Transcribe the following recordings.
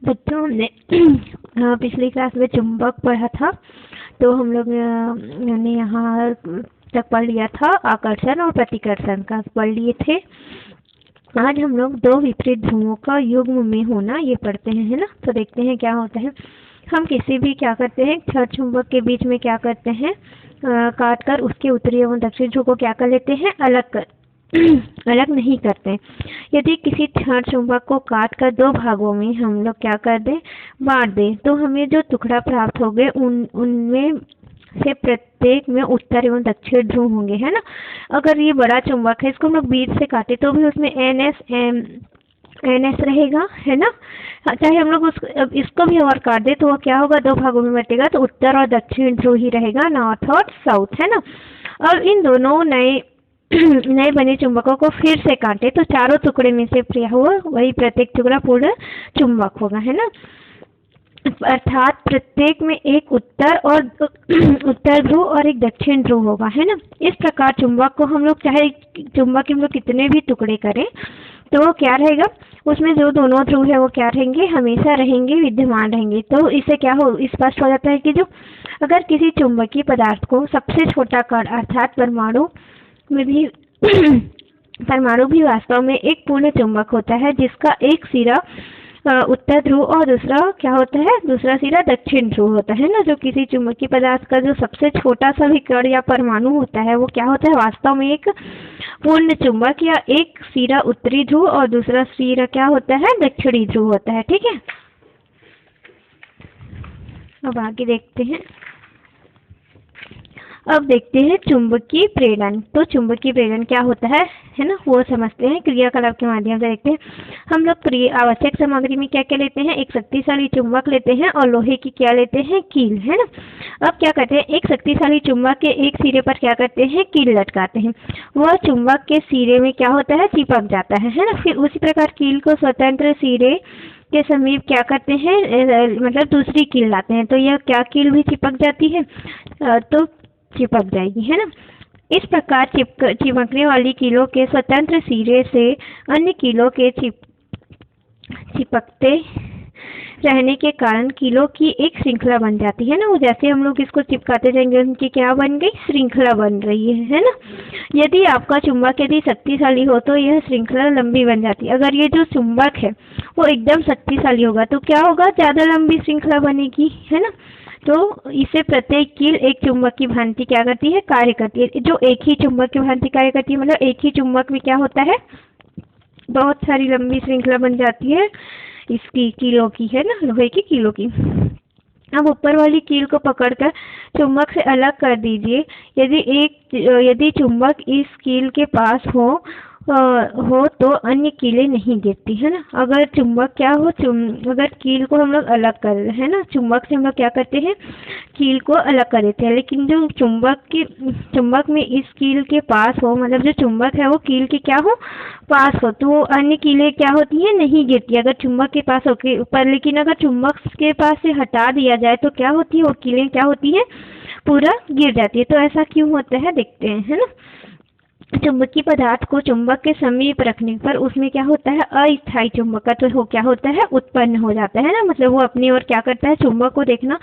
बच्चों हमने पिछली क्लास में चुंबक पढ़ा था, तो हम लोग ने यहाँ तक पढ़ लिया था, आकर्षण और प्रतिकर्षण का पढ़ लिए थे। आज हम लोग दो विपरीत ध्रुवों का युग्म में होना ये पढ़ते हैं, है ना। तो देखते हैं क्या होता है। हम किसी भी क्या करते हैं, क्षण चुंबक के बीच में क्या करते हैं, काट कर उसके उत्तरी एवं दक्षिण ध्रुव को क्या कर लेते हैं, अलग कर अलग नहीं करते। यदि किसी क्षण चुंबक को काट कर दो भागों में हम लोग क्या कर दें, बांट दें, तो हमें जो टुकड़ा प्राप्त हो गए उनमें से प्रत्येक में उत्तर एवं दक्षिण ध्रुव होंगे, है ना। अगर ये बड़ा चुंबक है, इसको हम लोग बीच से काटे तो भी उसमें NS रहेगा, है ना। चाहे हम लोग इसको भी और काट दे तो वो क्या होगा, दो भागों में बटेगा, तो उत्तर और दक्षिण ध्रुव ही रहेगा, नॉर्थ और साउथ, है ना। और इन दोनों नए बने चुंबकों को फिर से काटे तो चारों टुकड़े में से क्या हुआ, वही प्रत्येक टुकड़ा पूर्ण चुंबक होगा, है ना। अर्थात प्रत्येक में एक उत्तर ध्रुव और एक दक्षिण ध्रुव होगा, है ना। इस प्रकार चुंबक को हम लोग चाहे चुंबक के हम लोग कितने भी टुकड़े करें तो वो क्या रहेगा, उसमें जो दोनों ध्रुव है वो क्या रहेंगे, हमेशा रहेंगे, विद्यमान रहेंगे। तो इससे क्या हो, स्पष्ट हो जाता है कि जो अगर किसी चुंबकीय पदार्थ को सबसे छोटा कण अर्थात परमाणु में भी परमाणु भी वास्तव में एक पूर्ण चुंबक होता है, जिसका एक सिरा उत्तर ध्रुव और दूसरा क्या होता है, दूसरा सिरा दक्षिण ध्रुव होता है ना। जो किसी चुंबकीय पदार्थ का जो सबसे छोटा सा भी कण या परमाणु होता है वो क्या होता है, वास्तव में एक पूर्ण चुंबक, या एक सिरा उत्तरी ध्रुव और दूसरा सिरा क्या होता है, दक्षिणी ध्रुव होता है। ठीक है, अब आगे देखते हैं। अब देखते हैं चुंबकीय प्रेरण। तो चुंबकीय प्रेरण क्या होता है ना, वो समझते हैं, क्रियाकलाप के माध्यम से देखते हैं। हम लोग आवश्यक सामग्री में क्या क्या लेते हैं, एक शक्तिशाली चुंबक लेते हैं और लोहे की क्या लेते हैं, कील, है ना। अब क्या करते हैं, एक शक्तिशाली चुंबक के एक सिरे पर क्या करते हैं, कील लटकाते हैं। वह चुंबक के सिरे में क्या होता है, चिपक जाता है ना। फिर उसी प्रकार कील को स्वतंत्र सिरे के समीप क्या करते हैं, मतलब दूसरी कील लाते हैं, तो यह क्या कील भी चिपक जाती है, तो चिपक जाएगी, है ना। इस प्रकार चिपकने वाली कीलों के स्वतंत्र सिरे से अन्य कीलों के चिपकते रहने के कारण कीलों की एक श्रृंखला बन जाती है ना। वो जैसे हम लोग इसको चिपकाते जाएंगे उनकी क्या बन गई, श्रृंखला बन रही है ना। यदि आपका चुंबक यदि शक्तिशाली हो तो यह श्रृंखला लंबी बन जाती है। अगर ये जो चुंबक है वो एकदम शक्तिशाली होगा तो क्या होगा, ज्यादा लंबी श्रृंखला बनेगी, है ना। तो इसे प्रत्येक कील एक चुंबक की भांति क्या करती है, कार्य करती है। जो एक ही चुंबक की भांति कार्य करती है, मतलब एक ही चुंबक में क्या होता है, बहुत सारी लंबी श्रृंखला बन जाती है इसकी कीलों की, है ना, लोहे की कीलों की। अब ऊपर वाली कील को पकड़कर चुंबक से अलग कर दीजिए। यदि चुंबक इस कील के पास हो तो अन्य कीलें नहीं गिरती, है ना। अगर चुंबक क्या हो, अगर कील को हम लोग अलग कर, है ना, चुंबक से हम लोग क्या करते हैं, कील को अलग कर देते हैं, लेकिन जो चुंबक में इस कील के पास हो, मतलब जो चुंबक है वो कील के क्या हो, पास हो, तो अन्य कीलें क्या होती है, नहीं गिरती अगर चुंबक के पास हो के ऊपर। लेकिन अगर चुंबक के पास से हटा दिया जाए तो क्या होती है, वो कीलें क्या होती है, पूरा गिर जाती है। तो ऐसा क्यों होता है, देखते हैं, है ना। चुंबकीय पदार्थ को चुंबक के समीप रखने पर उसमें क्या होता है, अस्थायी चुंबकत्व तो क्या होता है, उत्पन्न हो जाता है ना। मतलब वो अपनी ओर क्या करता है, चुंबक को देखना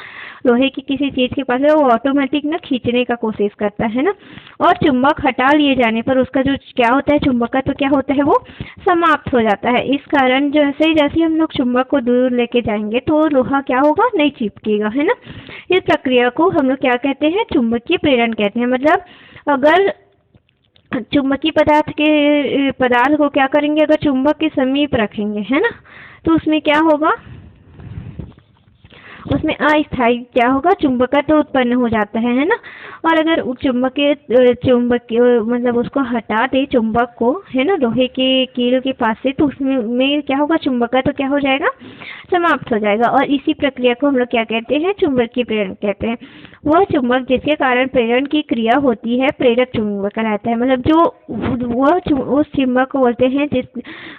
लोहे की किसी चीज के पास है, वो ऑटोमेटिक ना खींचने का कोशिश करता है ना। और चुंबक हटा लिए जाने पर उसका जो क्या होता है, चुंबकत्व क्या होता है, वो समाप्त हो जाता है। इस कारण जैसे हम लोग चुंबक को दूर लेके जाएंगे तो लोहा क्या होगा, नहीं चिपकेगा, है ना। इस प्रक्रिया को हम लोग क्या कहते हैं, चुंबकीय प्रेरण कहते हैं। मतलब अगर चुंबकीय पदार्थ को क्या करेंगे, अगर चुंबक के समीप रखेंगे, है ना, तो उसमें क्या होगा, उसमें अस्थायी क्या होगा, चुंबकत्व तो उत्पन्न हो जाता है ना। और अगर चुंबक मतलब उसको हटा दे चुंबक को, है ना, लोहे के कील के पास से, तो उसमें क्या होगा, चुंबकत्व तो क्या हो जाएगा, समाप्त हो जाएगा। और इसी प्रक्रिया को हम लोग क्या कहते हैं, चुंबकीय प्रेरण कहते हैं। वह चुंबक जिसके कारण प्रेरण की क्रिया होती है प्रेरक चुंबक कहलाता है। मतलब उस चुंबक को बोलते हैं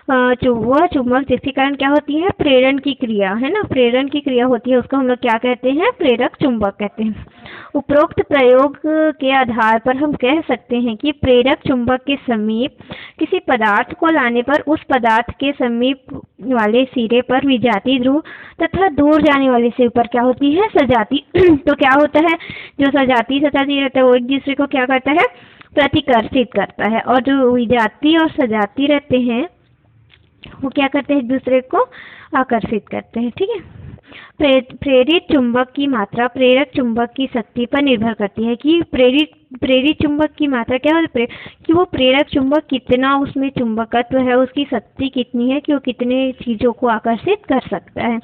वह चुंबक जिसके कारण क्या होती है, प्रेरण की क्रिया, है ना, प्रेरण की क्रिया होती है, उसको हम लोग क्या कहते हैं, प्रेरक चुंबक कहते हैं। उपरोक्त प्रयोग के आधार पर हम कह सकते हैं कि प्रेरक चुंबक के समीप किसी पदार्थ को लाने पर उस पदार्थ के समीप वाले सिरे पर विजातीय ध्रुव तथा दूर जाने वाले सिरे पर क्या होती है, सजातीय। तो क्या होता है, जो सजातीय सजातीय रहता है वो एक दूसरे को क्या करता है, प्रतिकर्षित करता है, और जो विजातीय और सजातीय रहते हैं वो क्या करते हैं, एक दूसरे को आकर्षित करते हैं। ठीक है। प्रेरित चुंबक की मात्रा प्रेरक चुंबक की शक्ति पर निर्भर करती है कि प्रेरित चुंबक की मात्रा क्या है कि वो प्रेरक चुंबक कितना उसमें चुंबकत्व है, उसकी शक्ति कितनी है कि वो कितने चीजों को आकर्षित कर सकता है।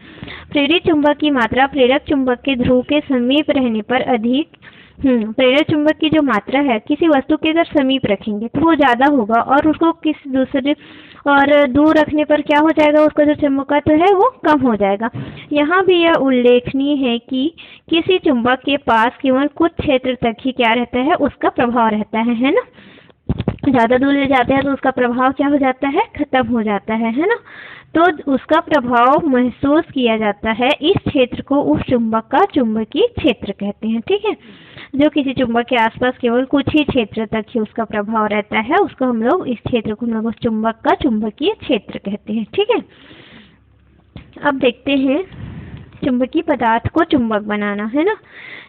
प्रेरित चुंबक की मात्रा प्रेरक चुंबक के ध्रुव के समीप रहने पर अधिक प्रेरक चुंबक की जो मात्रा है किसी वस्तु के अगर समीप रखेंगे तो वो ज्यादा होगा, और उसको किसी दूसरे और दूर रखने पर क्या हो जाएगा, उसका जो चुंबकत्व है वो कम हो जाएगा। यहाँ भी यह उल्लेखनीय है कि किसी चुंबक के पास केवल कुछ क्षेत्र तक ही क्या रहता है, उसका प्रभाव रहता है ना। ज्यादा दूर ले जाते हैं तो उसका प्रभाव क्या हो जाता है, खत्म हो जाता है ना। तो उसका प्रभाव महसूस किया जाता है, इस क्षेत्र को उस चुंबक का चुंबकीय क्षेत्र कहते हैं। ठीक है। जो किसी चुंबक के आसपास केवल कुछ ही क्षेत्र तक ही उसका प्रभाव रहता है, उसको हम लोग इस क्षेत्र को हम लोग उस चुंबक का चुंबकीय क्षेत्र कहते हैं। ठीक है। अब देखते हैं चुंबकीय पदार्थ को चुंबक बनाना, है ना।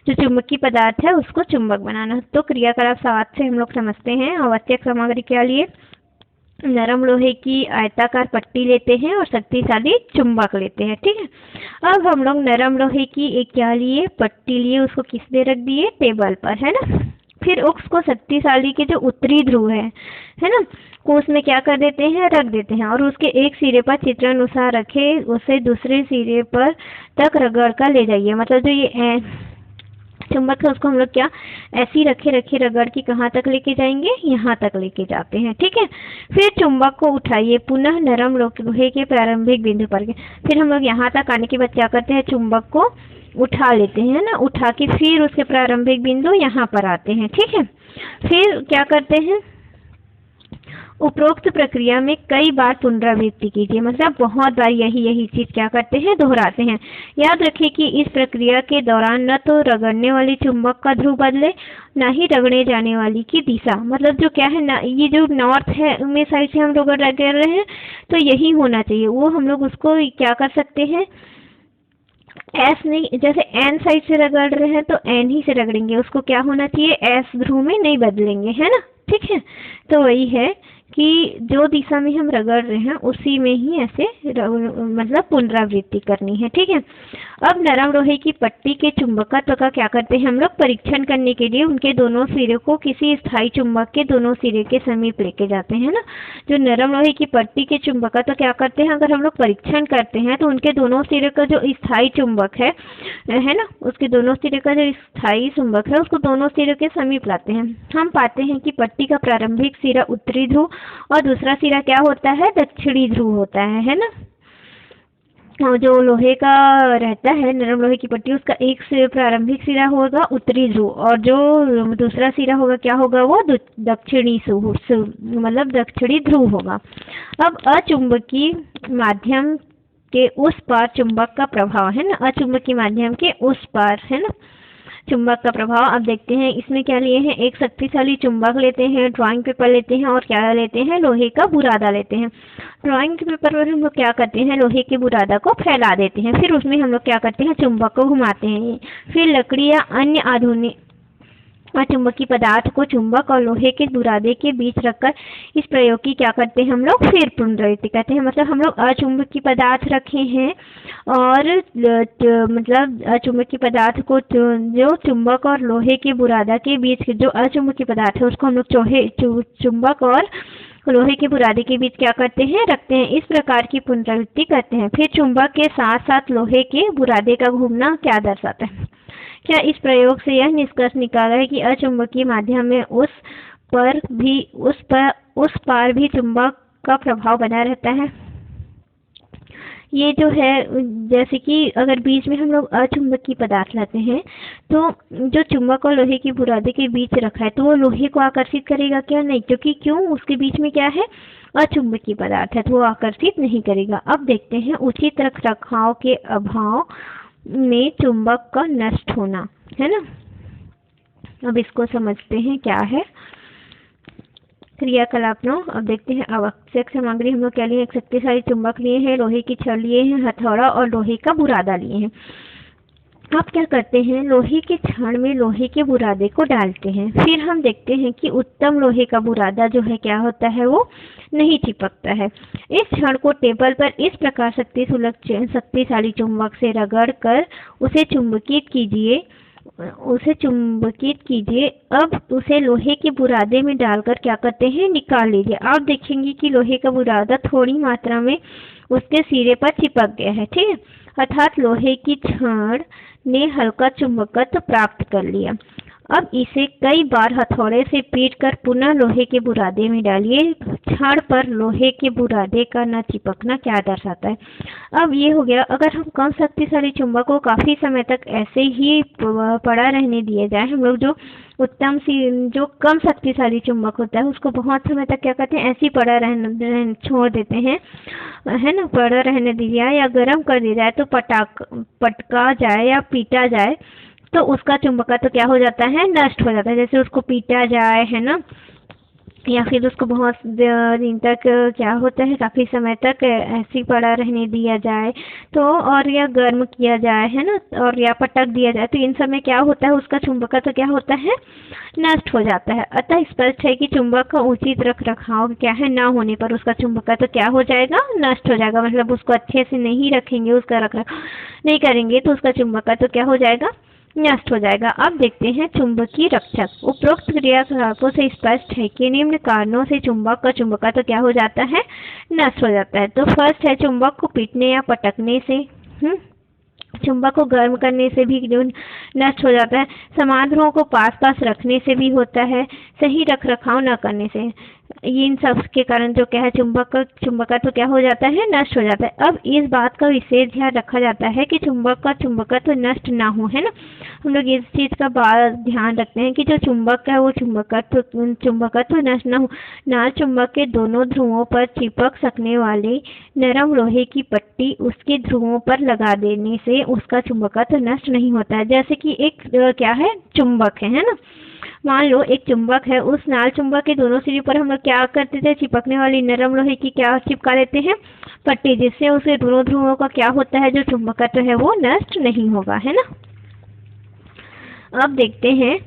जो चुंबकीय पदार्थ है उसको चुंबक बनाना। तो क्रियाकलाप 7 से हम लोग समझते हैं। आवश्यक सामग्री के लिए नरम लोहे की आयताकार पट्टी लेते हैं और शक्तिशाली चुंबक लेते हैं। ठीक है। अब हम लोग नरम लोहे की एक क्या लिए, पट्टी लिए, उसको किस पे रख दिए, टेबल पर, है ना। फिर उसको शक्तिशाली के जो उत्तरी ध्रुव है ना, को उसमें क्या कर देते हैं, रख देते हैं, और उसके एक सिरे पर चित्रानुसार रखे, उसे दूसरे सिरे पर तक रगड़ कर ले जाइए। मतलब जो ये चुंबक है उसको हम लोग क्या ऐसी रखे रगड़ के कहाँ तक लेके जाएंगे, यहाँ तक लेके जाते हैं। ठीक है। फिर चुंबक को उठाइए, पुनः नरम लोहे के प्रारंभिक बिंदु पर। फिर हम लोग यहाँ तक आने के बाद क्या करते हैं, चुंबक को उठा लेते हैं ना, उठा के फिर उसके प्रारंभिक बिंदु यहाँ पर आते हैं। ठीक है। फिर क्या करते हैं, उपरोक्त प्रक्रिया में कई बार पुनरावृत्ति कीजिए। मतलब बहुत बार यही चीज क्या करते हैं, दोहराते हैं। याद रखें कि इस प्रक्रिया के दौरान न तो रगड़ने वाली चुंबक का ध्रुव बदले, न ही रगड़े जाने वाली की दिशा। मतलब जो क्या है ना, ये जो नॉर्थ है में साइड से हम लोग रगड़ रहे हैं तो यही होना चाहिए, वो हम लोग उसको क्या कर सकते हैं, एस नहीं, जैसे एन साइड से रगड़ रहे हैं तो एन ही से रगड़ेंगे, उसको क्या होना चाहिए, एस ध्रुव में नहीं बदलेंगे, है ना। ठीक है। तो वही है कि जो दिशा में हम रगड़ रहे हैं उसी में ही ऐसे मतलब पुनरावृत्ति करनी है। ठीक है। अब नरम लोहे की पट्टी के चुंबकत्व का क्या करते हैं हम लोग, परीक्षण करने के लिए उनके दोनों सिरे को किसी स्थायी चुंबक के दोनों सिरे के समीप लेके जाते हैं ना। जो नरम लोहे की पट्टी के चुंबकत्व क्या करते हैं, अगर हम लोग परीक्षण करते हैं तो उनके दोनों सिरे का जो स्थायी चुंबक है ना, उसके दोनों सिरे का जो स्थायी चुंबक है उसको दोनों सिरे के समीप लाते हैं। हम पाते हैं कि पट्टी का प्रारंभिक सिरा उत्तरी ध्रुव और दूसरा सिरा क्या होता है, दक्षिणी ध्रुव होता है ना। और जो लोहे का रहता है, नरम लोहे की पट्टी, उसका एक से प्रारंभिक सिरा होगा उत्तरी ध्रुव, और जो दूसरा सिरा होगा क्या होगा, वो दक्षिणी मतलब दक्षिणी ध्रुव होगा। अब अचुंबकीय माध्यम के उस पार चुंबक का प्रभाव, है ना, अचुंबकीय माध्यम के उस पार, है ना, चुंबक का प्रभाव। अब देखते हैं इसमें क्या लिए हैं, एक शक्तिशाली चुंबक लेते हैं, ड्राइंग पेपर लेते हैं, और क्या लेते हैं, लोहे का बुरादा लेते हैं। ड्राइंग के पेपर पर हम लोग क्या करते हैं, लोहे के बुरादा को फैला देते हैं, फिर उसमें हम लोग क्या करते हैं, चुंबक को घुमाते हैं। फिर लकड़ी या अन्य आधुनिक अचुंबकीय पदार्थ को चुंबक और लोहे के बुरादे के बीच रखकर इस प्रयोग की क्या करते हैं हम लोग, फिर पुनरावृत्ति करते हैं। मतलब हम लोग अचुंबकीय पदार्थ रखे हैं और मतलब अचुंबकीय पदार्थ को जो चुंबक और लोहे के बुरादा के बीच जो अचुंबकीय पदार्थ है उसको हम लोग चुंबक और लोहे के बुरादे के बीच क्या करते हैं, रखते हैं। इस प्रकार की पुनरावृत्ति करते हैं। फिर चुंबक के साथ साथ लोहे के बुरादे का घूमना क्या दर्शाता है, क्या इस प्रयोग से यह निष्कर्ष निकाला है कि अचुंबकीय माध्यम में उस पार भी चुंबक का प्रभाव बना रहता है। ये जो है, जैसे कि अगर बीच में हम लोग अचुंबकीय पदार्थ लाते हैं तो जो चुंबक और लोहे की बुरादे के बीच रखा है तो वो लोहे को आकर्षित करेगा क्या, नहीं, क्योंकि क्यों, उसके बीच में क्या है, अचुंबकीय पदार्थ है, तो वो आकर्षित नहीं करेगा। अब देखते हैं उचित रखरखाव के अभाव में चुंबक का नष्ट होना, है ना। अब इसको समझते हैं क्या है क्रियाकलाप 9। अब देखते हैं आवश्यक सामग्री हम लोग क्या लिए, एक शक्तिशाली चुंबक लिए हैं, लोहे की छड़ लिए हैं, हथौड़ा और लोहे का बुरादा लिए हैं। आप क्या करते हैं, लोहे के छड़ में लोहे के बुरादे को डालते हैं, फिर हम देखते हैं कि उत्तम लोहे का बुरादा जो है क्या होता है, वो नहीं चिपकता है। इस छड़ को टेबल पर इस प्रकार शक्तिशाली चुंबक से रगड़ कर उसे चुंबकित कीजिए। अब उसे लोहे के बुरादे में डालकर क्या करते हैं, निकाल लीजिए। आप देखेंगे कि लोहे का बुरादा थोड़ी मात्रा में उसके सिरे पर चिपक गया है, ठीक है, अर्थात लोहे की छड़ ने हल्का चुंबकत्व प्राप्त कर लिया। अब इसे कई बार हथौड़े से पीटकर पुनः लोहे के बुरादे में डालिए। छड़ पर लोहे के बुरादे का न चिपकना क्या दर्शाता है। अब ये हो गया, अगर हम कम शक्तिशाली चुंबक को काफी समय तक ऐसे ही पड़ा रहने दिया जाए, हम लोग जो कम शक्तिशाली चुंबक होता है उसको बहुत समय तक क्या करते हैं, ऐसे ही पड़ा रहने छोड़ देते हैं, है ना, पड़ा रहने दिया या गर्म कर दिया जाए तो पटका जाए या पीटा जाए तो उसका चुंबकत्व तो क्या हो जाता है, नष्ट हो जाता है। जैसे उसको पीटा जाए, है ना, या फिर उसको बहुत दिन तक क्या होता है, काफी समय तक ऐसे ही पड़ा रहने दिया जाए तो, और या गर्म किया जाए, है ना, और या पटक दिया जाए तो इन सब में क्या होता है, उसका चुंबकत्व तो क्या होता है, नष्ट हो जाता है। अतः स्पष्ट है कि चुंबक का उचित रख रखाव क्या है, ना होने पर उसका चुंबकत्व तो क्या हो जाएगा, नष्ट हो जाएगा। मतलब उसको अच्छे से नहीं रखेंगे, उसका रख रखाव नहीं करेंगे तो उसका चुंबकत्व तो क्या हो जाएगा, नष्ट हो जाएगा। अब देखते हैं चुंबकीय रक्षक। उपरोक्त क्रियाकलापों से स्पष्ट है कि निम्न कारणों से चुंबक का चुंबकत्व तो क्या हो जाता है, नष्ट हो जाता है। तो फर्स्ट है चुंबक को पीटने या पटकने से, चुंबक को गर्म करने से भी जो नष्ट हो जाता है, समान ध्रुवों को पास पास रखने से भी होता है, सही रख रखाव न करने से, इन सब के कारण जो क्या है, चुंबक तो क्या हो जाता है, नष्ट हो जाता है। अब इस बात का विशेष ध्यान रखा जाता है कि चुंबक का चुंबकत्व तो नष्ट ना हो, है ना। हम लोग इस चीज का ध्यान रखते हैं कि जो चुंबक है वो चुंबकत्व नष्ट ना हो। नाल चुंबक के दोनों ध्रुवों पर चिपक सकने वाले नरम लोहे की पट्टी उसके ध्रुवों पर लगा देने से उसका चुंबकत्व नष्ट नहीं होता है। जैसे कि एक क्या है, चुंबक है ना, मान लो एक चुंबक है, उस नाल चुंबक के दोनों सिरे पर हम लोग क्या करते थे, चिपकने वाली नरम लोहे की क्या चिपका देते हैं, पट्टी, जिससे उसके दोनों ध्रुवों का क्या होता है, जो चुंबकत्व है वो नष्ट नहीं होगा, है ना। अब देखते हैं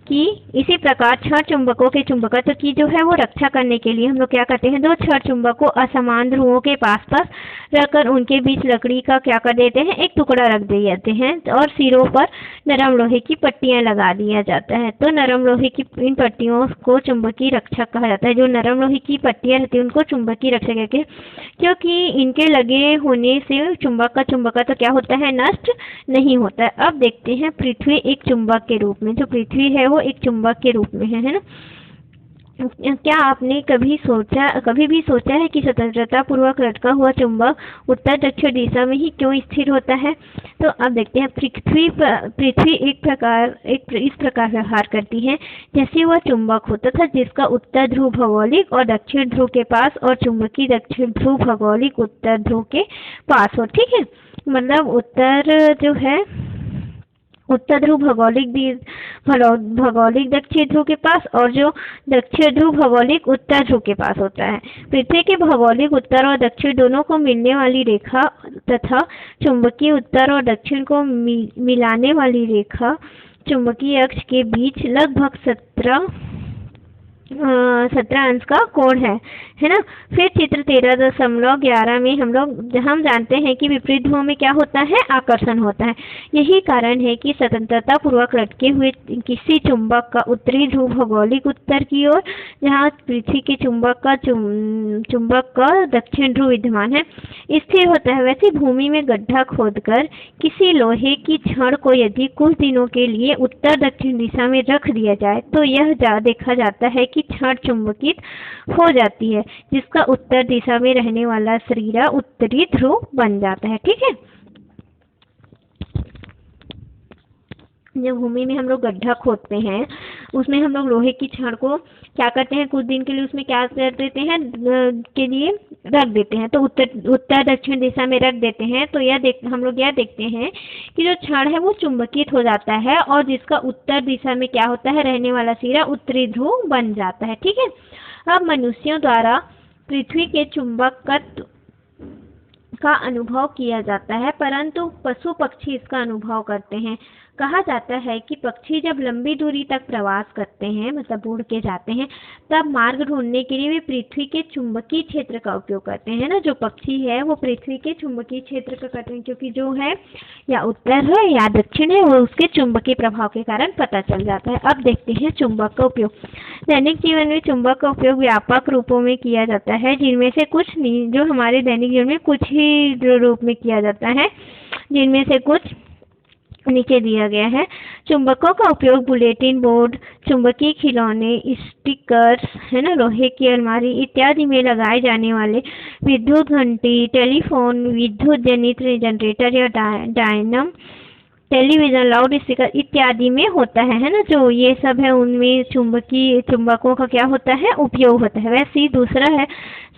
कि इसी प्रकार छड़ चुंबकों के चुंबकत्व की जो है वो रक्षा करने के लिए हम लोग क्या करते हैं, दो छड़ चुंबक को असमान ध्रुवों के पास पास रखकर उनके बीच लकड़ी का क्या कर देते हैं, एक टुकड़ा रख दिए जाते हैं और सिरों पर नरम लोहे की पट्टियां लगा दिया जाता है। तो नरम लोहे की इन पट्टियों को चुंबकीय रक्षक कहा जाता है। जो नरम लोहे की पट्टियां रहती है उनको चुंबकीय रक्षक कहते हैं, क्योंकि इनके लगे होने से चुंबक का चुंबकत्व तो क्या होता है, नष्ट नहीं होता है। अब देखते हैं पृथ्वी एक चुंबक के रूप में, जो पृथ्वी है वो एक चुंबक के रूप में है ना। क्या आपने कभी भी सोचा है कि स्वतंत्रता पूर्वक लटका हुआ चुंबक उत्तर दक्षिण दिशा में ही क्यों स्थिर होता है। तो अब देखते हैं पृथ्वी इस प्रकार व्यवहार करती है जैसे वह चुंबक हो तथा जिसका उत्तर ध्रुव भौगोलिक और दक्षिण ध्रुव के पास और चुंबकीय दक्षिण ध्रुव भौगोलिक उत्तर ध्रुव के पास हो, ठीक है। मतलब उत्तर जो है उत्तर ध्रुव भौगोलिक दक्षिण ध्रुव के पास और जो दक्षिण ध्रुव भौगोलिक उत्तर ध्रुव के पास होता है। पृथ्वी के भौगोलिक उत्तर और दक्षिण दोनों को मिलने वाली रेखा तथा चुंबकीय उत्तर और दक्षिण को मिलाने वाली रेखा चुंबकीय अक्ष के बीच लगभग 17 अंश का कोण है ना। फिर चित्र 13.11 में हम जानते हैं कि विपरीत ध्रुव में क्या होता है, आकर्षण होता है। यही कारण है कि स्वतंत्रता पूर्वक लटके हुए किसी चुंबक का उत्तरी ध्रुव भौगोलिक उत्तर की ओर, जहाँ पृथ्वी के चुंबक का दक्षिण ध्रुव विद्यमान है, स्थिर होता है। वैसे भूमि में गड्ढा खोदकर किसी लोहे की छड़ को यदि कुछ दिनों के लिए उत्तर दक्षिण दिशा में रख दिया जाए तो यह देखा जाता है कि छड़ चुंबकित हो जाती है, जिसका उत्तर दिशा में रहने वाला शरीरा उत्तरी ध्रुव बन जाता है, ठीक है। जब भूमि में हम लोग गड्ढा खोदते हैं उसमें हम लोग लोहे की छड़ को क्या करते हैं, कुछ दिन के लिए उसमें क्या कर देते हैं के लिए रख देते हैं, तो उत्तर दक्षिण दिशा में रख देते हैं, तो हम लोग यह देखते हैं कि जो क्षण है वो चुंबकित हो जाता है और जिसका उत्तर दिशा में क्या होता है, रहने वाला सिरा उत्तरी ध्रुव बन जाता है। ठीक है। अब मनुष्यों द्वारा पृथ्वी के चुंबकत्व का अनुभव किया जाता है, परंतु पशु पक्षी इसका अनुभव करते हैं। कहा जाता है कि पक्षी जब लंबी दूरी तक प्रवास करते हैं, मतलब उड़ के जाते हैं, तब मार्ग ढूंढने के लिए वे पृथ्वी के चुंबकीय क्षेत्र का उपयोग करते हैं ना। जो पक्षी है वो पृथ्वी के चुंबकीय क्षेत्र का करते हैं, क्योंकि जो है या उत्तर है या दक्षिण है वो उसके चुंबकीय प्रभाव के कारण पता चल जाता है। अब देखते हैं चुंबक का उपयोग। दैनिक जीवन में चुंबक का उपयोग व्यापक रूपों में किया जाता है, जिनमें से कुछ नहीं, जो हमारे दैनिक जीवन में कुछ ही रूप में किया जाता है, जिनमें से कुछ नीचे दिया गया है। चुंबकों का उपयोग बुलेटिन बोर्ड, चुंबकीय खिलौने, स्टिकर्स है ना, लोहे की अलमारी इत्यादि में लगाए जाने वाले विद्युत घंटी, टेलीफोन, विद्युत जनित जनरेटर या डायनम, टेलीविजन, लाउड स्पीकर इत्यादि में होता है ना। जो ये सब है उनमें चुंबकों का क्या होता है, उपयोग होता है। वैसे ही दूसरा है,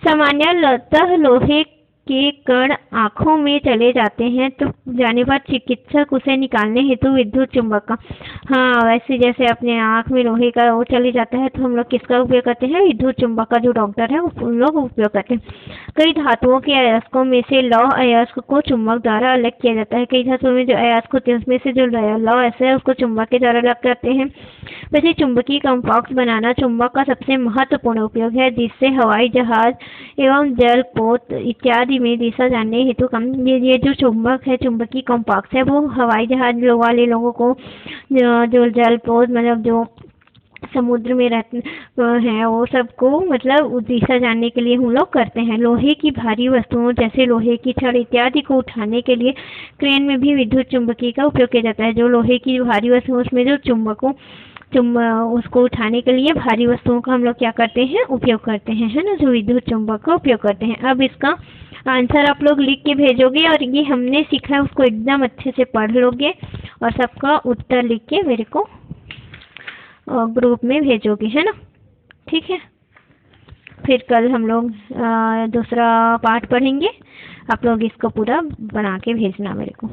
सामान्यतः लोहे के कण आँखों में चले जाते हैं, तो जाने पर चिकित्सक उसे निकालने हेतु विद्युत चुंबक का, हाँ वैसे जैसे अपने आँख में लोहे का वो चले जाता है तो हम लोग किसका उपयोग करते हैं, विद्युत चुंबक का। जो डॉक्टर है उन लोग उपयोग करते हैं। कई धातुओं के अयस्कों में से लौह अयस्क को चुंबक द्वारा अलग किया जाता है। कई धातुओं में जो अयस्क होते हैं उसमें से जो लौह अयस्क है उसको चुंबक के द्वारा अलग करते हैं। वैसे चुंबकीय कॉम्पॉक्स बनाना चुंबक का सबसे महत्वपूर्ण उपयोग है, जिससे हवाई जहाज एवं जलपोत इत्यादि में दिशा जानने हेतु ये जो चुंबक है, चुंबकीय कॉम्पॉक्स है, वो हवाई जहाज वाले लोगों को, जो जलपोत मतलब जो समुद्र में रहते हैं वो सबको मतलब दिशा जानने के लिए हम लोग करते हैं। लोहे की भारी वस्तुओं जैसे लोहे की छड़ इत्यादि को उठाने के लिए क्रेन में भी विद्युत चुंबकीय का उपयोग किया जाता है। जो लोहे की भारी वस्तुओं उसमें जो उसको उठाने के लिए भारी वस्तुओं का हम लोग क्या करते हैं, उपयोग करते हैं, है ना, जो विद्युत चुंबक का उपयोग करते हैं। अब इसका आंसर आप लोग लिख के भेजोगे और ये हमने सीखा है उसको एकदम अच्छे से पढ़ लोगे और सबका उत्तर लिख के मेरे को ग्रुप में भेजोगे, है ना। ठीक है, फिर कल हम लोग दूसरा पार्ट पढ़ेंगे। आप लोग इसको पूरा बना के भेजना मेरे को।